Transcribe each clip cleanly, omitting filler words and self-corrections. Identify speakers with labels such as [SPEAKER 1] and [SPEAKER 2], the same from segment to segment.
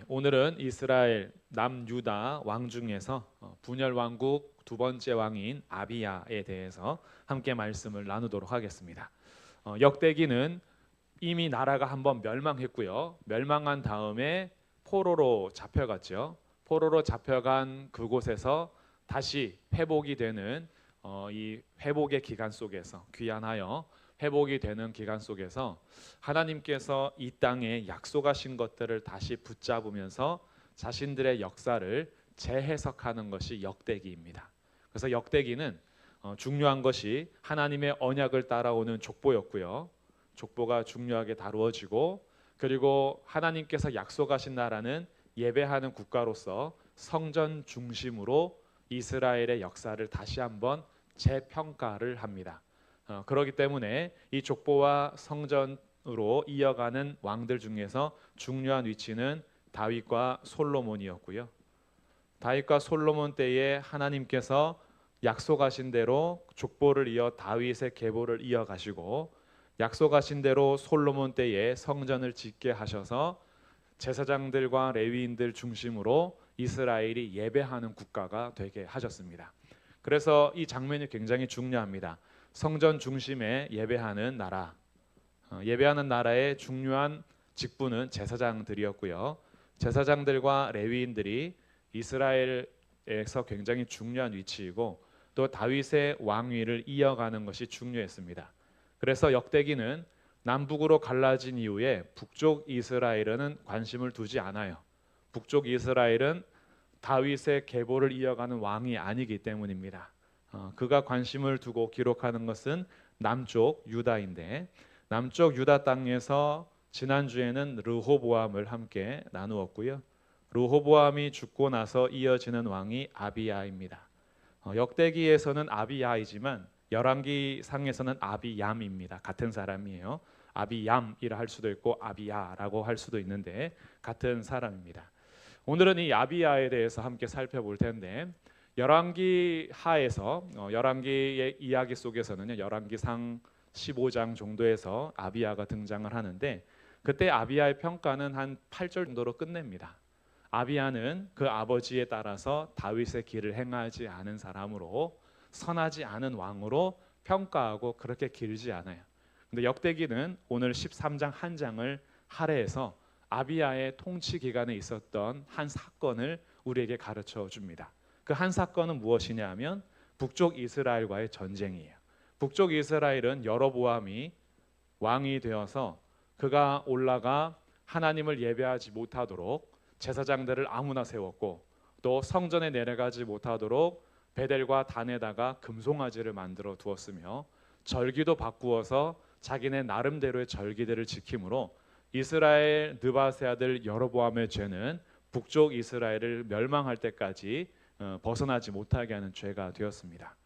[SPEAKER 1] 오늘은 이스라엘 남유다 왕 중에서 분열 왕국 두 번째 왕인 아비야에 대해서 함께 말씀을 나누도록 하겠습니다. 역대기는 이미 나라가 한번 멸망했고요. 멸망한 다음에 포로로 잡혀갔죠. 포로로 잡혀간 그곳에서 다시 회복이 되는 이 회복의 기간 속에서 귀환하여 회복이 되는 기간 속에서 하나님께서 이 땅에 약속하신 것들을 다시 붙잡으면서 자신들의 역사를 재해석하는 것이 역대기입니다. 그래서 역대기는 중요한 것이 하나님의 언약을 따라오는 족보였고요. 족보가 중요하게 다루어지고, 그리고 하나님께서 약속하신 나라는 예배하는 국가로서 성전 중심으로 이스라엘의 역사를 다시 한번 재평가를 합니다. 그렇기 때문에 이 족보와 성전으로 이어가는 왕들 중에서 중요한 위치는 다윗과 솔로몬이었고요. 다윗과 솔로몬 때에 하나님께서 약속하신 대로 족보를 이어 다윗의 계보를 이어가시고, 약속하신 대로 솔로몬 때에 성전을 짓게 하셔서 제사장들과 레위인들 중심으로 이스라엘이 예배하는 국가가 되게 하셨습니다. 그래서 이 장면이 굉장히 중요합니다. 성전 중심에 예배하는 나라, 예배하는 나라의 중요한 직분은 제사장들이었고요. 제사장들과 레위인들이 이스라엘에서 굉장히 중요한 위치이고, 또 다윗의 왕위를 이어가는 것이 중요했습니다. 그래서 역대기는 남북으로 갈라진 이후에 북쪽 이스라엘은 관심을 두지 않아요. 북쪽 이스라엘은 다윗의 계보를 이어가는 왕이 아니기 때문입니다. 그가 관심을 두고 기록하는 것은 남쪽 유다인데, 남쪽 유다 땅에서 지난주에는 르호보암을 함께 나누었고요. 르호보암이 죽고 나서 이어지는 왕이 아비야입니다. 역대기에서는 아비야이지만 열왕기상에서는 아비얌입니다. 같은 사람이에요. 아비얌이라 할 수도 있고 아비야라고 할 수도 있는데 같은 사람입니다. 오늘은 이 아비야에 대해서 함께 살펴볼 텐데, 열왕기 하에서 열왕기의 이야기 속에서는요, 열왕기상 15장 정도에서 아비야가 등장을 하는데, 그때 아비야의 평가는 한 8절 정도로 끝냅니다. 아비야는 그 아버지에 따라서 다윗의 길을 행하지 않은 사람으로, 선하지 않은 왕으로 평가하고 그렇게 길지 않아요. 근데 역대기는 오늘 13장 한 장을 할애해서 아비야의 통치 기간에 있었던 한 사건을 우리에게 가르쳐 줍니다. 그 한 사건은 무엇이냐 하면 북쪽 이스라엘과의 전쟁이에요. 북쪽 이스라엘은 여로보암이 왕이 되어서 그가 올라가 하나님을 예배하지 못하도록 제사장들을 아무나 세웠고, 또 성전에 내려가지 못하도록 베델과 단에다가 금송아지를 만들어 두었으며, 절기도 바꾸어서 자기네 나름대로의 절기들을 지킴으로 이스라엘 느바세 아들 여로보암의 죄는 북쪽 이스라엘을 멸망할 때까지 벗어나지 못하게 하는 죄가 되었습니다.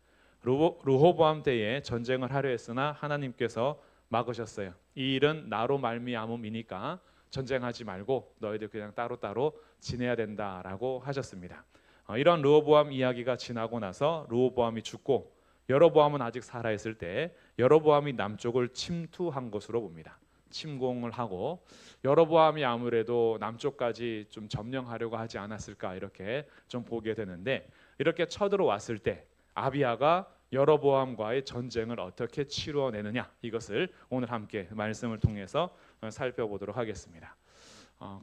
[SPEAKER 1] 르호보암 때에 전쟁을 하려 했으나 하나님께서 막으셨어요. 이 일은 나로 말미암음이니까 전쟁하지 말고 너희들 그냥 따로따로 지내야 된다라고 하셨습니다. 이런 르호보암 이야기가 지나고 나서 르호보암이 죽고 여로보암은 아직 살아있을 때 여로보암이 남쪽을 침투한 것으로 봅니다. 침공을 하고, 여로보암이 아무래도 남쪽까지 좀 점령하려고 하지 않았을까 이렇게 좀 보게 되는데, 이렇게 쳐들어왔을 때 아비야가 여로보암과의 전쟁을 어떻게 치루어내느냐, 이것을 오늘 함께 말씀을 통해서 살펴보도록 하겠습니다.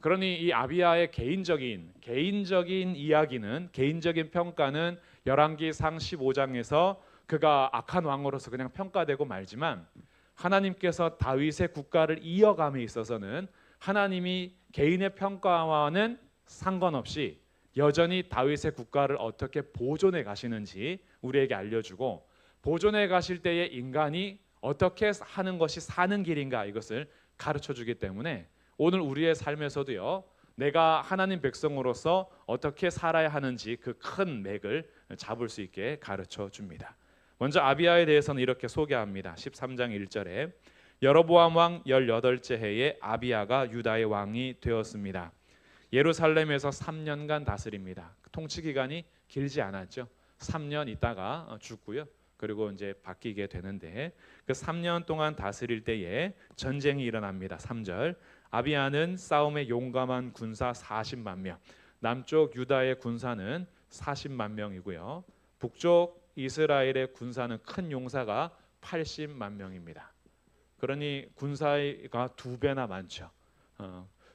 [SPEAKER 1] 그러니 이 아비야의 개인적인 이야기는, 개인적인 평가는 열왕기상 15장에서 그가 악한 왕으로서 그냥 평가되고 말지만, 하나님께서 다윗의 국가를 이어감에 있어서는 하나님이 개인의 평가와는 상관없이 여전히 다윗의 국가를 어떻게 보존해 가시는지 우리에게 알려주고, 보존해 가실 때에 인간이 어떻게 하는 것이 사는 길인가, 이것을 가르쳐 주기 때문에 오늘 우리의 삶에서도요, 내가 하나님 백성으로서 어떻게 살아야 하는지 그 큰 맥을 잡을 수 있게 가르쳐 줍니다. 먼저 아비야에 대해서는 이렇게 소개합니다. 13장 1절에 여로보암 왕 18째 해에 아비야가 유다의 왕이 되었습니다. 예루살렘에서 3년간 다스립니다. 통치 기간이 길지 않았죠. 3년 있다가 죽고요. 그리고 이제 바뀌게 되는데, 그 3년 동안 다스릴 때에 전쟁이 일어납니다. 3절 아비야는 싸움에 용감한 군사 40만 명, 남쪽 유다의 군사는 40만 명이고요. 북쪽 이스라엘의 군사는 큰 용사가 80만 명입니다. 그러니 군사가 두 배나 많죠.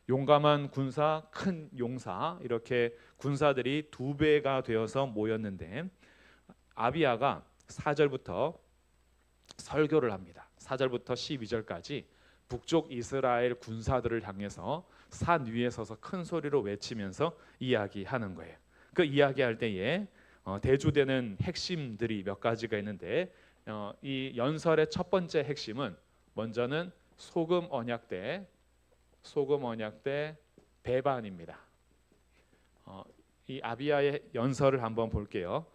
[SPEAKER 1] 용감한 군사, 큰 용사, 이렇게 군사들이 두 배가 되어서 모였는데 아비야가 4절부터 설교를 합니다. 4절부터 12절까지 북쪽 이스라엘 군사들을 향해서 산 위에 서서 큰 소리로 외치면서 이야기하는 거예요. 그 이야기할 때에 대조되는 핵심들이 몇 가지가 있는데 이 연설의 첫 번째 핵심은 먼저는 소금 언약 때 배반입니다. 이 아비야의 연설을 한번 볼게요.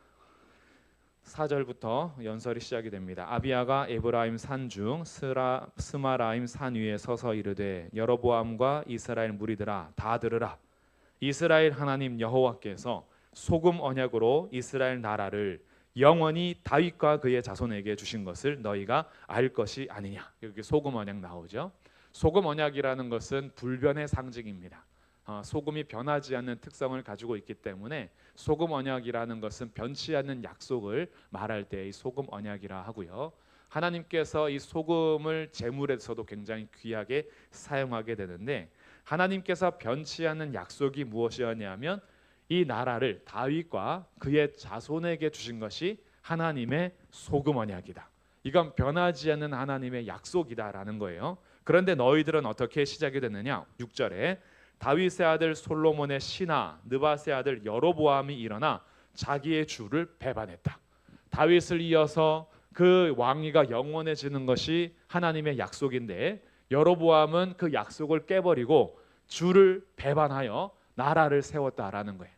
[SPEAKER 1] 4절부터 연설이 시작이 됩니다. 아비야가 에브라임 산중 스마라임 산 위에 서서 이르되 여로보암과 이스라엘 무리들아 다 들으라. 이스라엘 하나님 여호와께서 소금 언약으로 이스라엘 나라를 영원히 다윗과 그의 자손에게 주신 것을 너희가 알 것이 아니냐. 여기 소금 언약 나오죠. 소금 언약이라는 것은 불변의 상징입니다. 소금이 변하지 않는 특성을 가지고 있기 때문에 소금 언약이라는 것은 변치 않는 약속을 말할 때 이 소금 언약이라 하고요. 하나님께서 이 소금을 제물에서도 굉장히 귀하게 사용하게 되는데 하나님께서 변치 않는 약속이 무엇이었냐면 이 나라를 다윗과 그의 자손에게 주신 것이 하나님의 소금 언약이다. 이건 변하지 않는 하나님의 약속이다라는 거예요. 그런데 너희들은 어떻게 시작이 됐느냐? 6절에 다윗의 아들 솔로몬의 신하 느밧의 아들 여로보암이 일어나 자기의 주를 배반했다. 다윗을 이어서 그 왕위가 영원해지는 것이 하나님의 약속인데 여로보암은 그 약속을 깨버리고 주를 배반하여 나라를 세웠다라는 거예요.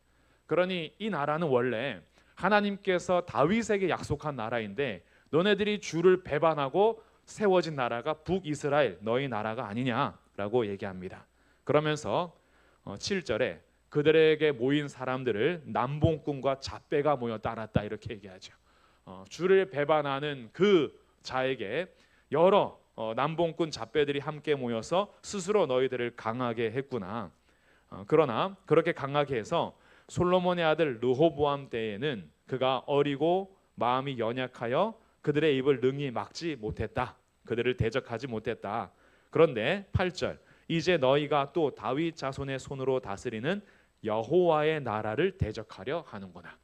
[SPEAKER 1] 그러니 이 나라는 원래 하나님께서 다윗에게 약속한 나라인데 너네들이 주를 배반하고 세워진 나라가 북이스라엘 너희 나라가 아니냐라고 얘기합니다. 그러면서 7절에 그들에게 모인 사람들을 남봉꾼과 잡배가 모여 따랐다 이렇게 얘기하죠. 주를 배반하는 그 자에게 여러 남봉꾼 잡배들이 함께 모여서 스스로 너희들을 강하게 했구나. 그러나 그렇게 강하게 해서 솔로몬의 아들 르호보암 때에는 그가 어리고 마음이 연약하여 그들의 입을 능히 막지 못했다. 그들을 대적하지 못했다. 그런데 8절 이제 너희가 또 다윗 자손의 손으로 다스리는 여호와의 나라를 대적하려 하는구나.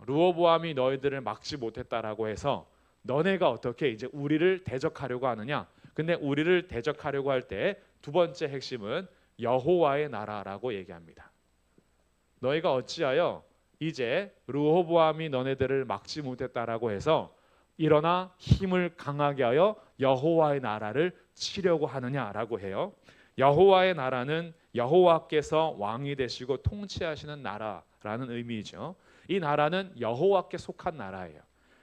[SPEAKER 1] 르호보암이 너희들을 막지 못했다라고 해서 너네가 어떻게 이제 우리를 대적하려고 하느냐? 근데 우리를 대적하려고 할 때 두 번째 핵심은 여호와의 나라라고 얘기합니다. 너희가 어찌하여 이제 르호보암이 너네들을 막지 못했다라고 해서 일어나 힘을 강하게 하여 여호와의 나라를 치려고 하느냐라고 해요. 여호와의 나라는 여호와께서 왕이 되시고 통치하시는 나라라는 의미이죠. 이 나라는 여호와께 속한 나라예요.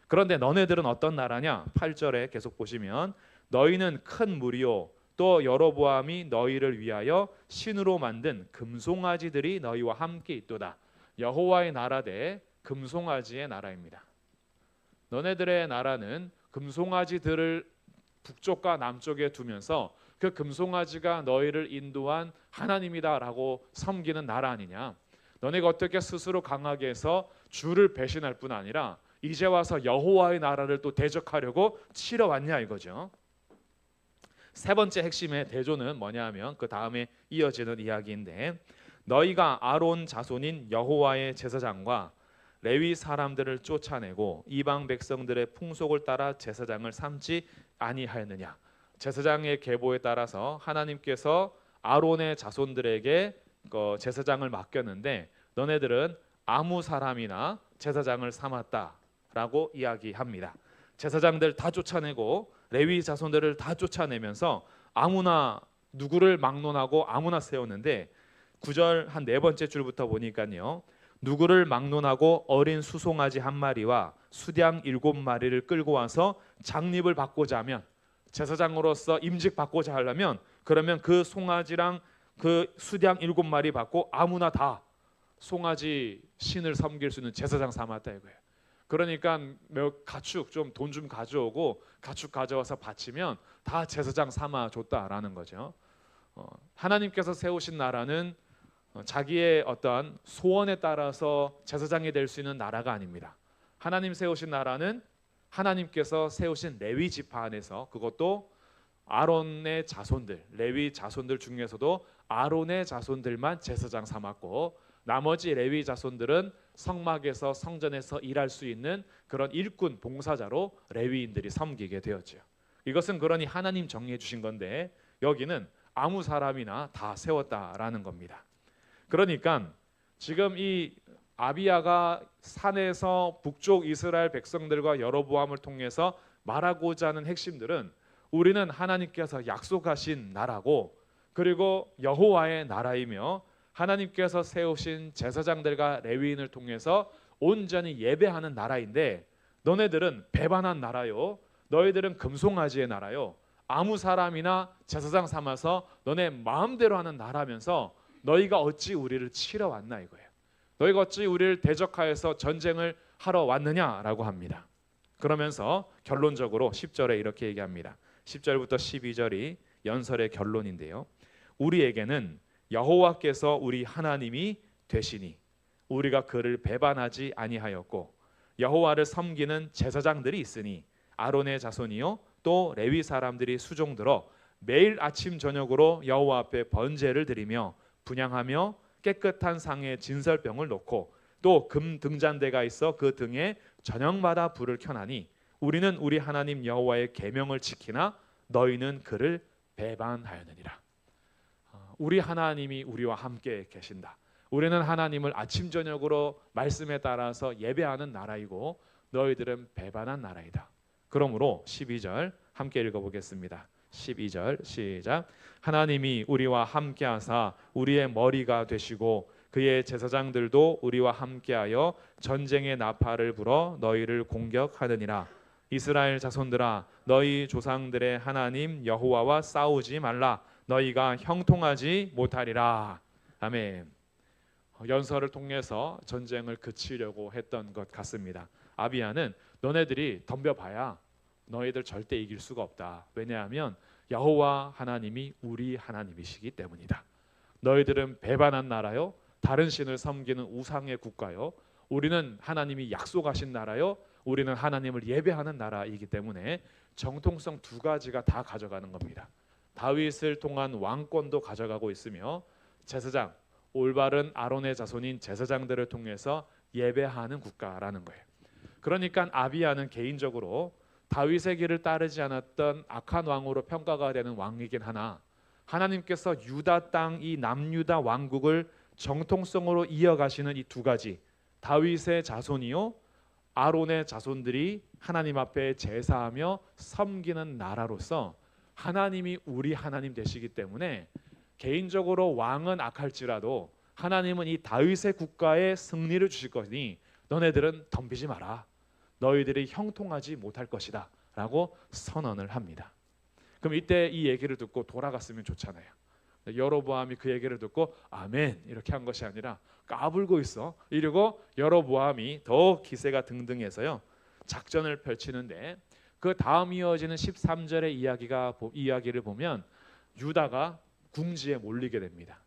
[SPEAKER 1] 그런데 너네들은 어떤 나라냐? 8절에 계속 보시면 너희는 큰 무리요 또 여로보암이 너희를 위하여 신으로 만든 금송아지들이 너희와 함께 있도다. 여호와의 나라 대 금송아지의 나라입니다. 너네들의 나라는 금송아지들을 북쪽과 남쪽에 두면서 그 금송아지가 너희를 인도한 하나님이다라고 섬기는 나라 아니냐. 너네가 어떻게 스스로 강하게 해서 주를 배신할 뿐 아니라 이제 와서 여호와의 나라를 또 대적하려고 치러 왔냐 이거죠. 세 번째 핵심의 대조는 뭐냐면 그 다음에 이어지는 이야기인데 너희가 아론 자손인 여호와의 제사장과 레위 사람들을 쫓아내고 이방 백성들의 풍속을 따라 제사장을 삼지 아니하였느냐. 제사장의 계보에 따라서 하나님께서 아론의 자손들에게 제사장을 맡겼는데 너네들은 아무 사람이나 제사장을 삼았다라고 이야기합니다. 제사장들 다 쫓아내고 레위 자손들을 다 쫓아내면서 아무나 누구를 막론하고 아무나 세웠는데 9절 한 네 번째 줄부터 보니까요. 누구를 막론하고 어린 수송아지 한 마리와 수량 7마리를 끌고 와서 장립을 받고자 하면 제사장으로서 임직 받고자 하려면 그러면 그 송아지랑 그 수량 7마리 받고 아무나 다 송아지 신을 섬길 수 있는 제사장 삼았다 이거예요. 그러니까 가축 좀 돈 좀 가져오고 가축 가져와서 바치면 다 제사장 삼아 줬다라는 거죠. 하나님께서 세우신 나라는 자기의 어떤 소원에 따라서 제사장이 될 수 있는 나라가 아닙니다. 하나님 세우신 나라는 하나님께서 세우신 레위 지파 안에서, 그것도 아론의 자손들, 레위 자손들 중에서도 아론의 자손들만 제사장 삼았고, 나머지 레위 자손들은 성막에서 성전에서 일할 수 있는 그런 일꾼 봉사자로 레위인들이 섬기게 되었죠. 이것은 그러니 하나님 정해 주신 건데, 여기는 아무 사람이나 다 세웠다라는 겁니다. 그러니까 지금 이 아비야가 산에서 북쪽 이스라엘 백성들과 여로보암을 통해서 말하고자 하는 핵심들은, 우리는 하나님께서 약속하신 나라고, 그리고 여호와의 나라이며 하나님께서 세우신 제사장들과 레위인을 통해서 온전히 예배하는 나라인데, 너네들은 배반한 나라요, 너희들은 금송아지의 나라요, 아무 사람이나 제사장 삼아서 너네 마음대로 하는 나라면서 너희가 어찌 우리를 치러 왔나 이거예요. 너희가 어찌 우리를 대적하여서 전쟁을 하러 왔느냐라고 합니다. 그러면서 결론적으로 10절에 이렇게 얘기합니다. 10절부터 12절이 연설의 결론인데요. 우리에게는 여호와께서 우리 하나님이 되시니 우리가 그를 배반하지 아니하였고, 여호와를 섬기는 제사장들이 있으니 아론의 자손이요 또 레위 사람들이 수종들어 매일 아침 저녁으로 여호와 앞에 번제를 드리며 분향하며 깨끗한 상에 진설병을 놓고 또 금 등잔대가 있어 그 등에 저녁마다 불을 켜나니 우리는 우리 하나님 여호와의 계명을 지키나 너희는 그를 배반하였느니라. 우리 하나님이 우리와 함께 계신다. 우리는 하나님을 아침 저녁으로 말씀에 따라서 예배하는 나라이고 너희들은 배반한 나라이다. 그러므로 12절 함께 읽어보겠습니다. 12절 시작. 하나님이 우리와 함께하사 우리의 머리가 되시고 그의 제사장들도 우리와 함께하여 전쟁의 나팔을 불어 너희를 공격하느니라. 이스라엘 자손들아, 너희 조상들의 하나님 여호와와 싸우지 말라. 너희가 형통하지 못하리라. 아멘. 연설을 통해서 전쟁을 그치려고 했던 것 같습니다. 아비야는 너네들이 덤벼봐야 너희들 절대 이길 수가 없다. 왜냐하면 여호와 하나님이 우리 하나님이시기 때문이다. 너희들은 배반한 나라요, 다른 신을 섬기는 우상의 국가요, 우리는 하나님이 약속하신 나라요, 우리는 하나님을 예배하는 나라이기 때문에 정통성 두 가지가 다 가져가는 겁니다. 다윗을 통한 왕권도 가져가고 있으며 제사장, 올바른 아론의 자손인 제사장들을 통해서 예배하는 국가라는 거예요. 그러니까 아비야는 개인적으로 다윗의 길을 따르지 않았던 악한 왕으로 평가가 되는 왕이긴 하나, 하나님께서 유다 땅 이 남유다 왕국을 정통성으로 이어가시는 이 두 가지, 다윗의 자손이요 아론의 자손들이 하나님 앞에 제사하며 섬기는 나라로서 하나님이 우리 하나님 되시기 때문에 개인적으로 왕은 악할지라도 하나님은 이 다윗의 국가에 승리를 주실 거니 너네들은 덤비지 마라. 너희들이 형통하지 못할 것이다 라고 선언을 합니다. 그럼 이때 이 얘기를 듣고 돌아갔으면 좋잖아요. 여로보암이 그 얘기를 듣고 아멘 이렇게 한 것이 아니라 까불고 있어 이러고 여로보암이 더 기세가 등등해서요 작전을 펼치는데, 그 다음 이어지는 13절의 이야기를 보면 유다가 궁지에 몰리게 됩니다.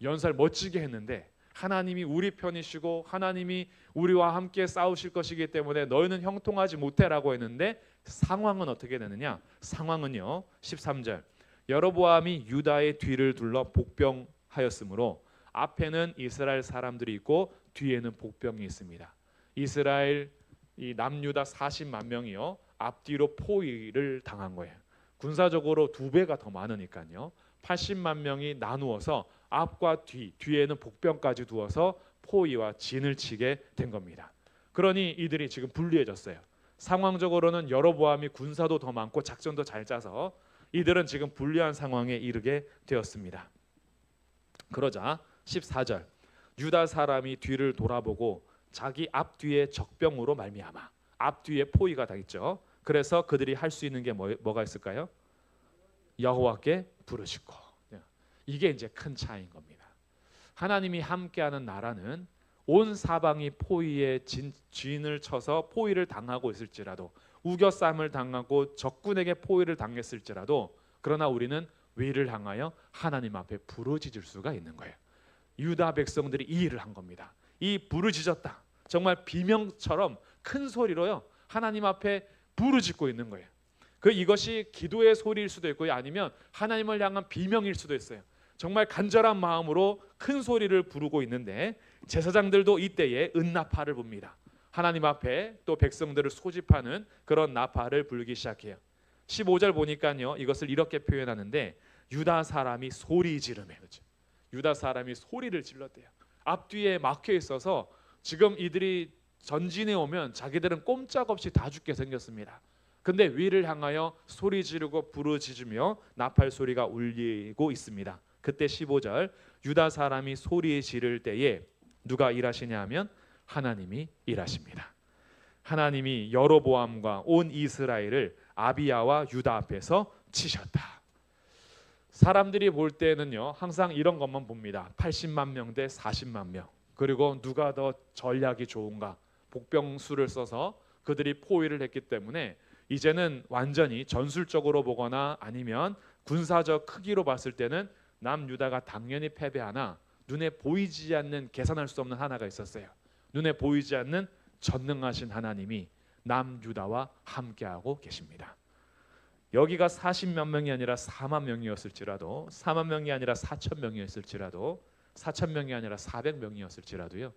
[SPEAKER 1] 연설 멋지게 했는데 하나님이 우리 편이시고 하나님이 우리와 함께 싸우실 것이기 때문에 너희는 형통하지 못해라고 했는데 상황은 어떻게 되느냐? 상황은요 13절, 여로보암이 유다의 뒤를 둘러 복병하였으므로 앞에는 이스라엘 사람들이 있고 뒤에는 복병이 있습니다. 이스라엘 이 남유다 40만 명이요 앞뒤로 포위를 당한 거예요. 군사적으로 두 배가 더 많으니까요 80만 명이 나누어서 앞과 뒤에는 복병까지 두어서 포위와 진을 치게 된 겁니다. 그러니 이들이 지금 불리해졌어요. 상황적으로는 여로보암이 군사도 더 많고 작전도 잘 짜서 이들은 지금 불리한 상황에 이르게 되었습니다. 그러자 14절, 유다 사람이 뒤를 돌아보고 자기 앞뒤에 적병으로 말미암아, 앞뒤에 포위가 다 있죠. 그래서 그들이 할 수 있는 게 뭐가 있을까요? 여호와께 부르짖고. 이게 이제 큰 차이인 겁니다. 하나님이 함께하는 나라는 온 사방이 포위에 진을 쳐서 포위를 당하고 있을지라도, 우겨쌈을 당하고 적군에게 포위를 당했을지라도, 그러나 우리는 위를 향하여 하나님 앞에 부르짖을 수가 있는 거예요. 유다 백성들이 이 일을 한 겁니다. 이 부르짖었다. 정말 비명처럼 큰 소리로요. 하나님 앞에 부르짖고 있는 거예요. 이것이 기도의 소리일 수도 있고요. 아니면 하나님을 향한 비명일 수도 있어요. 정말 간절한 마음으로 큰 소리를 부르고 있는데 제사장들도 이때에 은나팔을 붑니다. 하나님 앞에 또 백성들을 소집하는 그런 나팔을 불기 시작해요. 15절 보니까요. 이것을 이렇게 표현하는데 유다 사람이 소리 지르매. 그렇죠? 유다 사람이 소리를 질렀대요. 앞뒤에 막혀 있어서 지금 이들이 전진해 오면 자기들은 꼼짝없이 다 죽게 생겼습니다. 근데 위를 향하여 소리 지르고 부르짖으며 나팔 소리가 울리고 있습니다. 그때 15절 유다 사람이 소리 지를 때에 누가 일하시냐 하면 하나님이 일하십니다. 하나님이 여로보암과 온 이스라엘을 아비야와 유다 앞에서 치셨다. 사람들이 볼 때는요 항상 이런 것만 봅니다. 80만 명 대 40만 명. 그리고 누가 더 전략이 좋은가. 복병수를 써서 그들이 포위를 했기 때문에 이제는 완전히 전술적으로 보거나 아니면 군사적 크기로 봤을 때는 남유다가 당연히 패배하나 눈에 보이지 않는 계산할 수 없는 하나가 있었어요. 눈에 보이지 않는 전능하신 하나님이 남유다와 함께하고 계십니다. 여기가 40만 명이 아니라 4만 명이었을지라도 4만 명이 아니라 4천 명이었을지라도 4천 명이 아니라 400명이었을지라도요.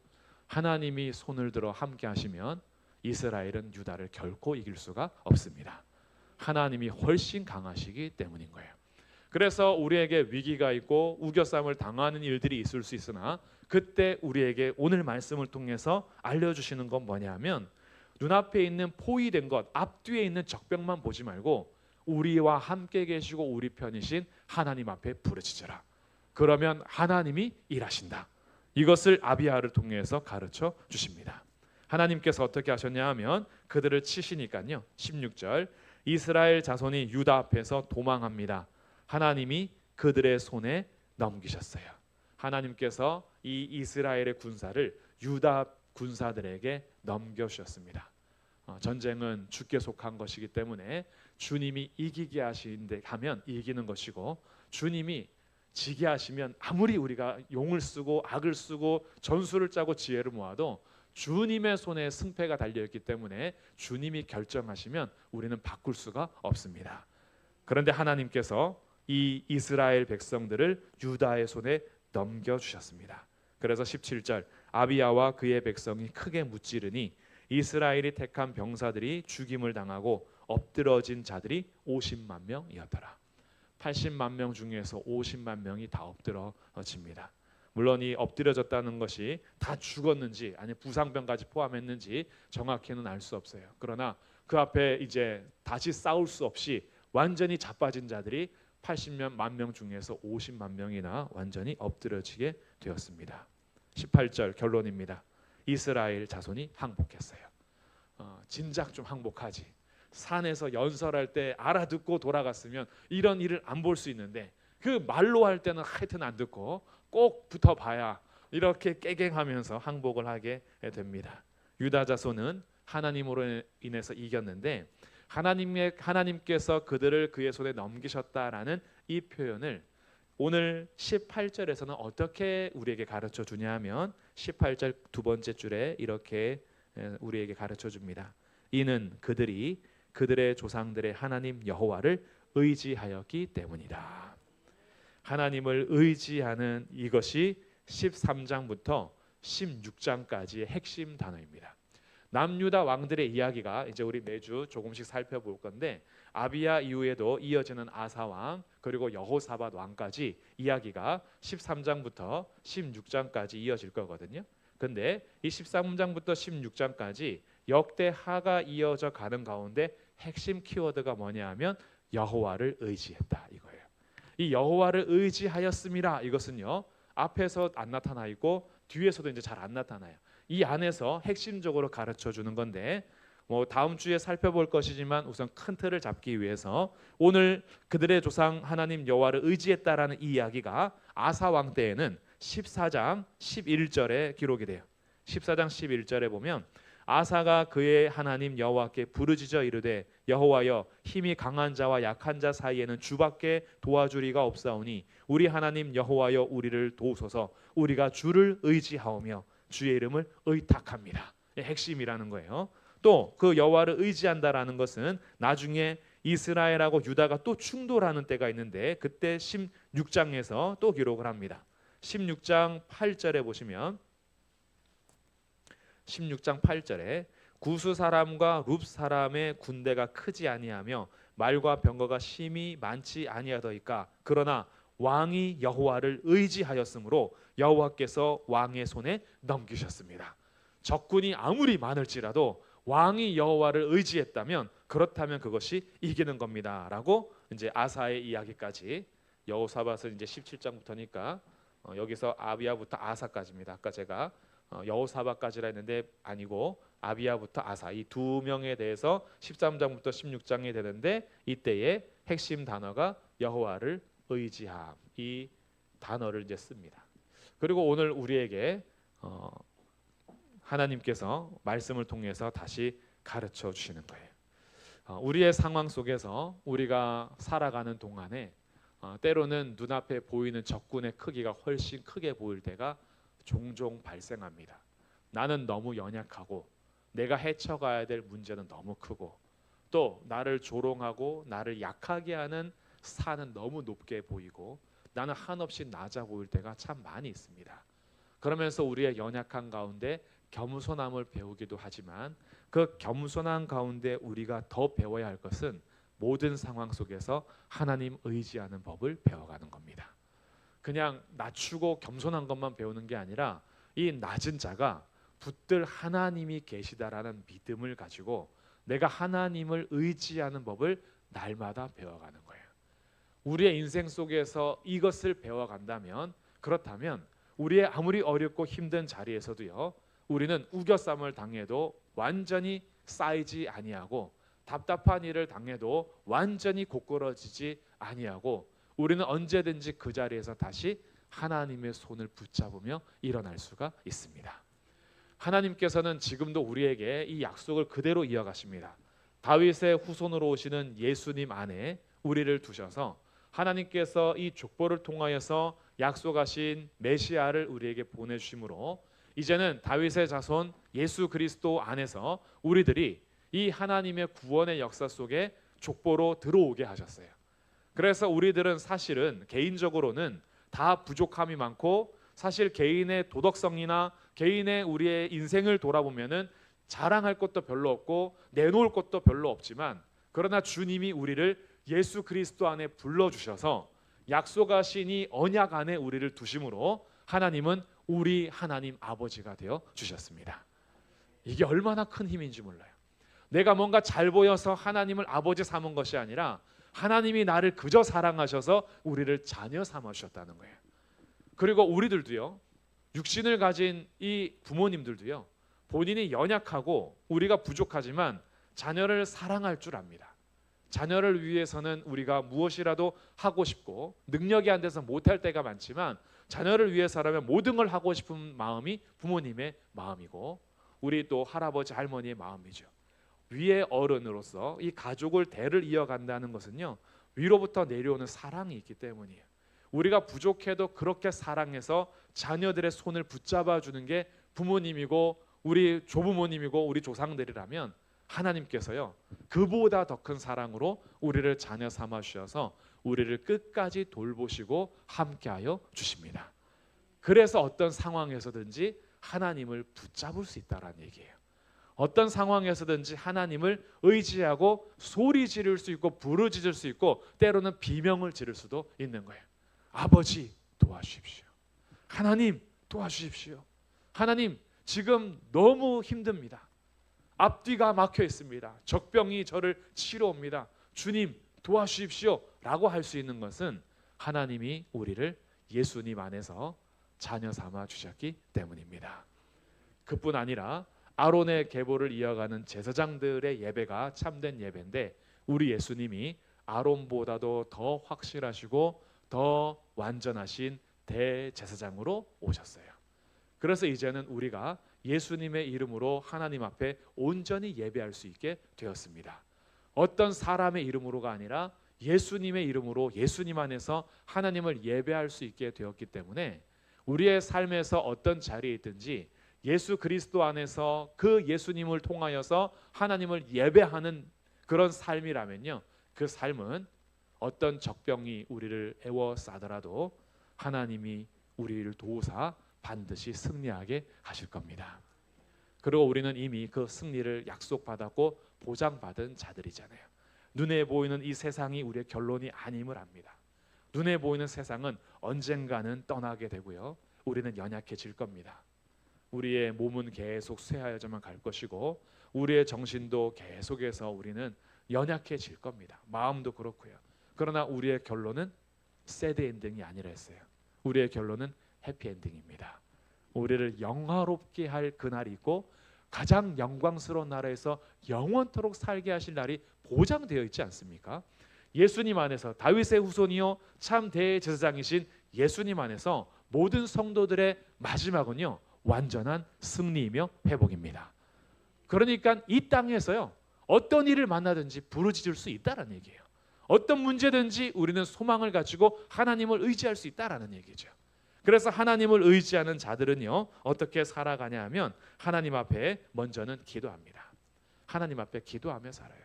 [SPEAKER 1] 하나님이 손을 들어 함께 하시면 이스라엘은 유다를 결코 이길 수가 없습니다. 하나님이 훨씬 강하시기 때문인 거예요. 그래서 우리에게 위기가 있고 우겨쌈을 당하는 일들이 있을 수 있으나 그때 우리에게 오늘 말씀을 통해서 알려주시는 건 뭐냐면 눈앞에 있는 포위된 것, 앞뒤에 있는 적병만 보지 말고 우리와 함께 계시고 우리 편이신 하나님 앞에 부르짖으라. 그러면 하나님이 일하신다. 이것을 아비야를 통해서 가르쳐 주십니다. 하나님께서 어떻게 하셨냐 하면 그들을 치시니까요. 16절 이스라엘 자손이 유다 앞에서 도망합니다. 하나님이 그들의 손에 넘기셨어요. 하나님께서 이 이스라엘의 군사를 유다 군사들에게 넘겨주셨습니다. 전쟁은 주께 속한 것이기 때문에 주님이 이기게 하시는데 하면 이기는 것이고 주님이 지게 하시면 아무리 우리가 용을 쓰고 악을 쓰고 전술을 짜고 지혜를 모아도 주님의 손에 승패가 달려있기 때문에 주님이 결정하시면 우리는 바꿀 수가 없습니다. 그런데 하나님께서 이 이스라엘 백성들을 유다의 손에 넘겨주셨습니다. 그래서 17절 아비야와 그의 백성이 크게 무찌르니 이스라엘이 택한 병사들이 죽임을 당하고 엎드러진 자들이 50만 명이었더라. 80만 명 중에서 50만 명이 다 엎드러집니다. 물론 이 엎드려졌다는 것이 다 죽었는지 아니 부상병까지 포함했는지 정확히는 알 수 없어요. 그러나 그 앞에 이제 다시 싸울 수 없이 완전히 자빠진 자들이 80만 명 중에서 50만 명이나 완전히 엎드려지게 되었습니다. 18절 결론입니다. 이스라엘 자손이 항복했어요. 진작 좀 항복하지. 산에서 연설할 때 알아듣고 돌아갔으면 이런 일을 안 볼 수 있는데 그 말로 할 때는 하여튼 안 듣고 꼭 붙어봐야 이렇게 깨갱하면서 항복을 하게 됩니다. 유다 자손은 하나님으로 인해서 이겼는데 하나님께서 그들을 그의 손에 넘기셨다라는 이 표현을 오늘 18절에서는 어떻게 우리에게 가르쳐 주냐 하면 18절 두 번째 줄에 이렇게 우리에게 가르쳐 줍니다. 이는 그들이 그들의 조상들의 하나님 여호와를 의지하였기 때문이다. 하나님을 의지하는 이것이 13장부터 16장까지의 핵심 단어입니다. 남유다 왕들의 이야기가 이제 우리 매주 조금씩 살펴볼 건데 아비야 이후에도 이어지는 아사 왕 그리고 여호사밧 왕까지 이야기가 13장부터 16장까지 이어질 거거든요. 근데 이 13장부터 16장까지 역대하가 이어져 가는 가운데 핵심 키워드가 뭐냐 하면 여호와를 의지했다 이거예요. 이 여호와를 의지하였음이라 이것은요. 앞에서 안 나타나 있고 뒤에서도 이제 잘 안 나타나요. 이 안에서 핵심적으로 가르쳐 주는 건데 다음 주에 살펴볼 것이지만 우선 큰 틀을 잡기 위해서 오늘 그들의 조상 하나님 여호와를 의지했다라는 이 이야기가 아사 왕 때에는 14장 11절에 기록이 돼요. 14장 11절에 보면 아사가 그의 하나님 여호와께 부르짖어 이르되 여호와여 힘이 강한 자와 약한 자 사이에는 주밖에 도와주리가 없사오니 우리 하나님 여호와여 우리를 도우소서. 우리가 주를 의지하오며 주의 이름을 의탁합니다. 핵심이라는 거예요. 또 그 여호와를 의지한다라는 것은 나중에 이스라엘하고 유다가 또 충돌하는 때가 있는데 그때 16장에서 또 기록을 합니다. 16장 8절에 보시면 16장 8절에 구스 사람과 룹 사람의 군대가 크지 아니하며 말과 병거가 심히 많지 아니하더이까 그러나 왕이 여호와를 의지하였으므로 여호와께서 왕의 손에 넘기셨습니다. 적군이 아무리 많을지라도 왕이 여호와를 의지했다면 그렇다면 그것이 이기는 겁니다라고 이제 아사의 이야기까지 여호사밧은 이제 17장부터니까 여기서 아비야부터 아사까지입니다. 아까 제가 여호사밧까지라 했는데 아니고 아비야부터 아사 이 두 명에 대해서 13장부터 16장이 되는데 이때의 핵심 단어가 여호와를 의지함 이 단어를 이제 씁니다. 그리고 오늘 우리에게 하나님께서 말씀을 통해서 다시 가르쳐 주시는 거예요. 우리의 상황 속에서 우리가 살아가는 동안에 때로는 눈앞에 보이는 적군의 크기가 훨씬 크게 보일 때가 종종 발생합니다. 나는 너무 연약하고 내가 헤쳐가야 될 문제는 너무 크고 또 나를 조롱하고 나를 약하게 하는 산은 너무 높게 보이고 나는 한없이 낮아 보일 때가 참 많이 있습니다. 그러면서 우리의 연약한 가운데 겸손함을 배우기도 하지만 그 겸손한 가운데 우리가 더 배워야 할 것은 모든 상황 속에서 하나님 의지하는 법을 배워가는 겁니다. 그냥 낮추고 겸손한 것만 배우는 게 아니라 이 낮은 자가 붙들 하나님이 계시다라는 믿음을 가지고 내가 하나님을 의지하는 법을 날마다 배워가는 거예요. 우리의 인생 속에서 이것을 배워간다면 그렇다면 우리의 아무리 어렵고 힘든 자리에서도요 우리는 우겨쌈을 당해도 완전히 쌓이지 아니하고 답답한 일을 당해도 완전히 고꾸러지지 아니하고 우리는 언제든지 그 자리에서 다시 하나님의 손을 붙잡으며 일어날 수가 있습니다. 하나님께서는 지금도 우리에게 이 약속을 그대로 이어가십니다. 다윗의 후손으로 오시는 예수님 안에 우리를 두셔서 하나님께서 이 족보를 통하여서 약속하신 메시아를 우리에게 보내주심으로 이제는 다윗의 자손 예수 그리스도 안에서 우리들이 이 하나님의 구원의 역사 속에 족보로 들어오게 하셨어요. 그래서 우리들은 사실은 개인적으로는 다 부족함이 많고 사실 개인의 도덕성이나 개인의 우리의 인생을 돌아보면은 자랑할 것도 별로 없고 내놓을 것도 별로 없지만 그러나 주님이 우리를 예수 그리스도 안에 불러주셔서 약속하신 이 언약 안에 우리를 두심으로 하나님은 우리 하나님 아버지가 되어 주셨습니다. 이게 얼마나 큰 힘인지 몰라요. 내가 뭔가 잘 보여서 하나님을 아버지 삼은 것이 아니라 하나님이 나를 그저 사랑하셔서 우리를 자녀 삼아 주셨다는 거예요. 그리고 우리들도요 육신을 가진 이 부모님들도요 본인이 연약하고 우리가 부족하지만 자녀를 사랑할 줄 압니다. 자녀를 위해서는 우리가 무엇이라도 하고 싶고 능력이 안 돼서 못할 때가 많지만 자녀를 위해서라면 모든 걸 하고 싶은 마음이 부모님의 마음이고 우리 또 할아버지 할머니의 마음이죠. 위의 어른으로서 이 가족을 대를 이어간다는 것은요 위로부터 내려오는 사랑이 있기 때문이에요. 우리가 부족해도 그렇게 사랑해서 자녀들의 손을 붙잡아 주는 게 부모님이고 우리 조부모님이고 우리 조상들이라면 하나님께서요 그보다 더 큰 사랑으로 우리를 자녀 삼아 주셔서 우리를 끝까지 돌보시고 함께하여 주십니다. 그래서 어떤 상황에서든지 하나님을 붙잡을 수 있다라는 얘기예요. 어떤 상황에서든지 하나님을 의지하고 소리 지를 수 있고 부르짖을 수 있고 때로는 비명을 지를 수도 있는 거예요. 아버지 도와주십시오. 하나님 도와주십시오. 하나님 지금 너무 힘듭니다. 앞뒤가 막혀 있습니다. 적병이 저를 치러옵니다. 주님 도와주십시오 라고 할 수 있는 것은 하나님이 우리를 예수님 안에서 자녀 삼아 주셨기 때문입니다. 그뿐 아니라 아론의 계보를 이어가는 제사장들의 예배가 참된 예배인데 우리 예수님이 아론보다도 더 확실하시고 더 완전하신 대제사장으로 오셨어요. 그래서 이제는 우리가 예수님의 이름으로 하나님 앞에 온전히 예배할 수 있게 되었습니다. 어떤 사람의 이름으로가 아니라 예수님의 이름으로 예수님 안에서 하나님을 예배할 수 있게 되었기 때문에 우리의 삶에서 어떤 자리에 있든지 예수 그리스도 안에서 그 예수님을 통하여서 하나님을 예배하는 그런 삶이라면요, 그 삶은 어떤 적병이 우리를 애워싸더라도 하나님이 우리를 도우사 반드시 승리하게 하실 겁니다. 그리고 우리는 이미 그 승리를 약속받았고 보장받은 자들이잖아요. 눈에 보이는 이 세상이 우리의 결론이 아님을 압니다. 눈에 보이는 세상은 언젠가는 떠나게 되고요, 우리는 연약해질 겁니다. 우리의 몸은 계속 쇠하여져만 갈 것이고 우리의 정신도 계속해서 우리는 연약해질 겁니다. 마음도 그렇고요. 그러나 우리의 결론은 새드 엔딩이 아니라 했어요. 우리의 결론은 해피 엔딩입니다. 우리를 영화롭게 할 그날이 있고 가장 영광스러운 나라에서 영원토록 살게 하실 날이 보장되어 있지 않습니까? 예수님 안에서 다윗의 후손이요 참 대제사장이신 예수님 안에서 모든 성도들의 마지막은요 완전한 승리이며 회복입니다. 그러니까 이 땅에서요 어떤 일을 만나든지 부르짖을 수 있다라는 얘기예요. 어떤 문제든지 우리는 소망을 가지고 하나님을 의지할 수 있다라는 얘기죠. 그래서 하나님을 의지하는 자들은요 어떻게 살아가냐 하면 하나님 앞에 먼저는 기도합니다. 하나님 앞에 기도하며 살아요.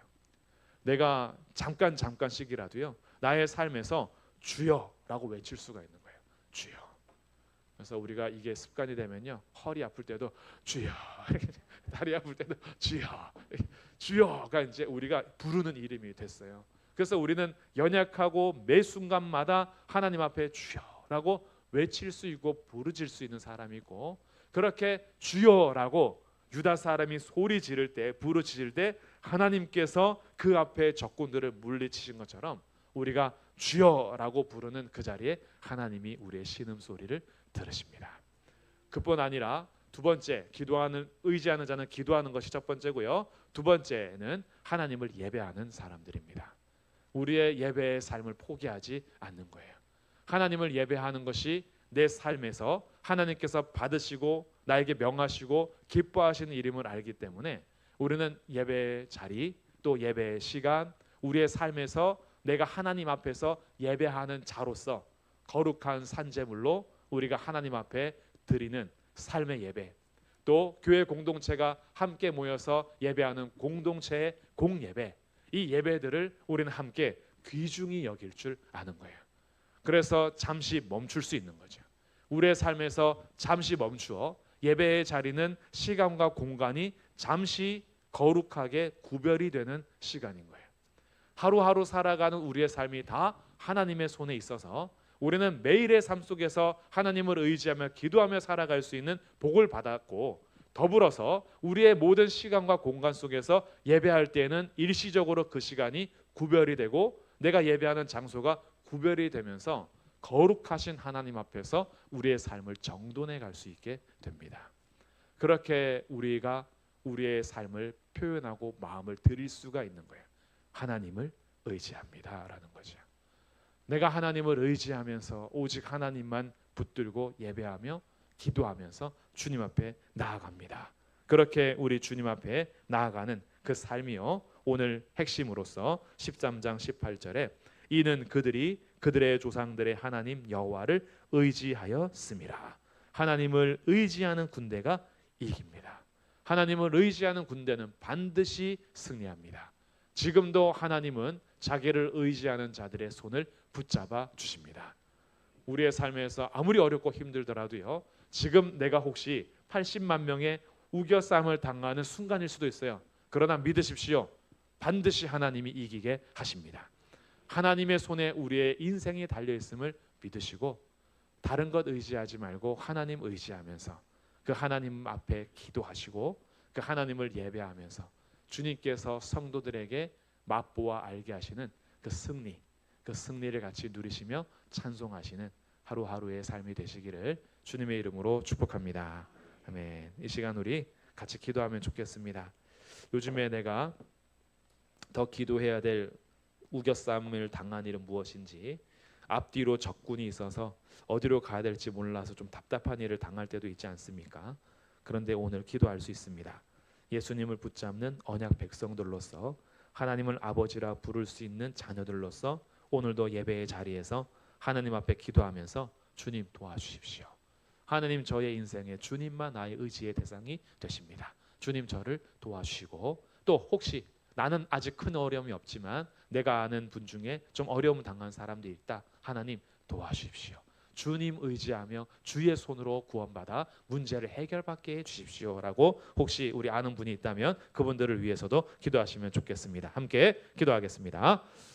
[SPEAKER 1] 내가 잠깐씩이라도요 나의 삶에서 주여라고 외칠 수가 있는 거예요. 주여. 그래서 우리가 이게 습관이 되면요 허리 아플 때도 주여, 다리 아플 때도 주여, 주여가 이제 우리가 부르는 이름이 됐어요. 그래서 우리는 연약하고 매 순간마다 하나님 앞에 주여라고 외칠 수 있고 부르질 수 있는 사람이고, 그렇게 주여라고 유다 사람이 소리 지를 때 부르짖을 때 하나님께서 그 앞에 적군들을 물리치신 것처럼 우리가 주여라고 부르는 그 자리에 하나님이 우리의 신음소리를 들으십니다. 그뿐 아니라 두 번째, 기도하는 의지하는 자는 기도하는 것이 첫 번째고요. 두 번째는 하나님을 예배하는 사람들입니다. 우리의 예배의 삶을 포기하지 않는 거예요. 하나님을 예배하는 것이 내 삶에서 하나님께서 받으시고 나에게 명하시고 기뻐하시는 이름을 알기 때문에 우리는 예배의 자리 또 예배의 시간, 우리의 삶에서 내가 하나님 앞에서 예배하는 자로서 거룩한 산제물로 우리가 하나님 앞에 드리는 삶의 예배, 또 교회 공동체가 함께 모여서 예배하는 공동체의 공예배, 이 예배들을 우리는 함께 귀중히 여길 줄 아는 거예요. 그래서 잠시 멈출 수 있는 거죠. 우리의 삶에서 잠시 멈추어 예배의 자리는 시간과 공간이 잠시 거룩하게 구별이 되는 시간인 거예요. 하루하루 살아가는 우리의 삶이 다 하나님의 손에 있어서 우리는 매일의 삶 속에서 하나님을 의지하며 기도하며 살아갈 수 있는 복을 받았고, 더불어서 우리의 모든 시간과 공간 속에서 예배할 때에는 일시적으로 그 시간이 구별이 되고 내가 예배하는 장소가 구별이 되면서 거룩하신 하나님 앞에서 우리의 삶을 정돈해 갈 수 있게 됩니다. 그렇게 우리가 우리의 삶을 표현하고 마음을 드릴 수가 있는 거예요. 하나님을 의지합니다라는 거죠. 내가 하나님을 의지하면서 오직 하나님만 붙들고 예배하며 기도하면서 주님 앞에 나아갑니다. 그렇게 우리 주님 앞에 나아가는 그 삶이요, 오늘 핵심으로서 13장 18절에 이는 그들이 그들의 조상들의 하나님 여호와를 의지하였음이라. 하나님을 의지하는 군대가 이깁니다. 하나님을 의지하는 군대는 반드시 승리합니다. 지금도 하나님은 자기를 의지하는 자들의 손을 붙잡아 주십니다. 우리의 삶에서 아무리 어렵고 힘들더라도요, 지금 내가 혹시 80만 명의 우겨싸움을 당하는 순간일 수도 있어요. 그러나 믿으십시오. 반드시 하나님이 이기게 하십니다. 하나님의 손에 우리의 인생이 달려있음을 믿으시고 다른 것 의지하지 말고 하나님 의지하면서 그 하나님 앞에 기도하시고 그 하나님을 예배하면서 주님께서 성도들에게 맛보아 알게 하시는 그 승리를 같이 누리시며 찬송하시는 하루하루의 삶이 되시기를 주님의 이름으로 축복합니다. 아멘. 이 시간 우리 같이 기도하면 좋겠습니다. 요즘에 내가 더 기도해야 될 우겨싸움을 당한 일은 무엇인지, 앞뒤로 적군이 있어서 어디로 가야 될지 몰라서 좀 답답한 일을 당할 때도 있지 않습니까? 그런데 오늘 기도할 수 있습니다. 예수님을 붙잡는 언약 백성들로서 하나님을 아버지라 부를 수 있는 자녀들로서 오늘도 예배의 자리에서 하나님 앞에 기도하면서 주님 도와주십시오. 하나님, 저의 인생에 주님만 나의 의지의 대상이 되십니다. 주님 저를 도와주시고, 또 혹시 나는 아직 큰 어려움이 없지만 내가 아는 분 중에 좀 어려움 당한 사람들이 있다. 하나님 도와주십시오. 주님 의지하며 주의 손으로 구원받아 문제를 해결받게 해주십시오라고 혹시 우리 아는 분이 있다면 그분들을 위해서도 기도하시면 좋겠습니다. 함께 기도하겠습니다.